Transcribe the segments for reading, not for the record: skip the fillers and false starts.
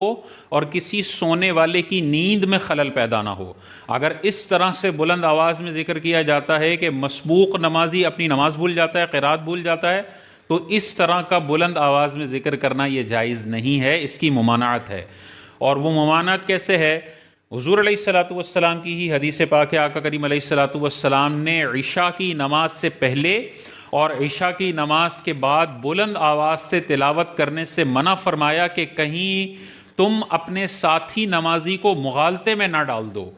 ہو اور کسی سونے والے کی نیند میں خلل پیدا نہ ہو۔ اگر اس طرح سے بلند آواز میں ذکر کیا جاتا ہے کہ مسبوق نمازی اپنی نماز بھول جاتا ہے، قرات بھول جاتا ہے، تو اس طرح کا بلند آواز میں ذکر کرنا یہ جائز نہیں ہے، اس کی ممانعت ہے۔ اور وہ ممانعت کیسے ہے؟ حضور علیہ الصلوۃ والسلام کی ہی حدیث پاک ہے، آقا کریم علیہ الصلوۃ والسلام نے عشاء کی نماز سے پہلے اور عشاء کی نماز کے بعد بلند آواز سے تلاوت کرنے سے منع فرمایا کہ کہیں تم اپنے ساتھی نمازی کو مغالطے میں نہ ڈال دو۔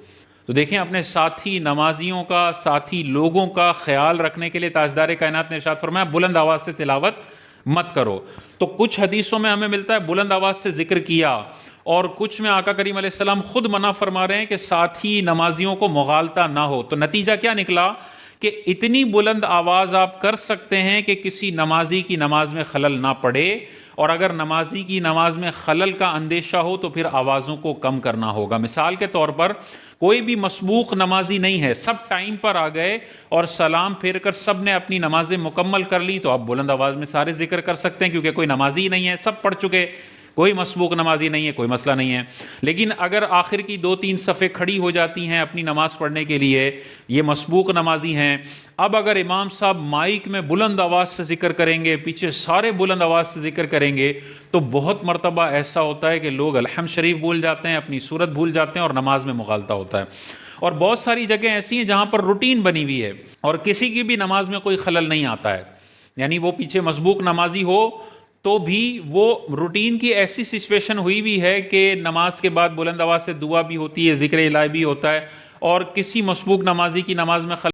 تو دیکھیں، اپنے ساتھی نمازیوں کا، ساتھی لوگوں کا خیال رکھنے کے لیے تاجدار کائنات نے ارشاد فرمایا بلند آواز سے تلاوت مت کرو۔ تو کچھ حدیثوں میں ہمیں ملتا ہے بلند آواز سے ذکر کیا، اور کچھ میں آقا کریم علیہ السلام خود منع فرما رہے ہیں کہ ساتھی نمازیوں کو مغالطہ نہ ہو۔ تو نتیجہ کیا نکلا کہ اتنی بلند آواز آپ کر سکتے ہیں کہ کسی نمازی کی نماز میں خلل نہ پڑے، اور اگر نمازی کی نماز میں خلل کا اندیشہ ہو تو پھر آوازوں کو کم کرنا ہوگا۔ مثال کے طور پر کوئی بھی مسبوق نمازی نہیں ہے، سب ٹائم پر آ گئے اور سلام پھیر کر سب نے اپنی نمازیں مکمل کر لی، تو آپ بلند آواز میں سارے ذکر کر سکتے ہیں، کیونکہ کوئی نمازی ہی نہیں ہے، سب پڑھ چکے، کوئی مسبوق نمازی نہیں ہے، کوئی مسئلہ نہیں ہے۔ لیکن اگر آخر کی 2-3 صفیں کھڑی ہو جاتی ہیں اپنی نماز پڑھنے کے لیے، یہ مسبوق نمازی ہیں، اب اگر امام صاحب مائک میں بلند آواز سے ذکر کریں گے، پیچھے سارے بلند آواز سے ذکر کریں گے، تو بہت مرتبہ ایسا ہوتا ہے کہ لوگ الحمد شریف بھول جاتے ہیں، اپنی سورت بھول جاتے ہیں، اور نماز میں مغالطہ ہوتا ہے۔ اور بہت ساری جگہیں ایسی ہیں جہاں پر روٹین بنی ہوئی ہے اور کسی کی بھی نماز میں کوئی خلل نہیں آتا ہے، یعنی وہ پیچھے مسبوق نمازی ہو تو بھی وہ روٹین کی ایسی سچویشن ہوئی بھی ہے کہ نماز کے بعد بلند آواز سے دعا بھی ہوتی ہے، ذکر الہی بھی ہوتا ہے، اور کسی مسبوق نمازی کی نماز میں خلل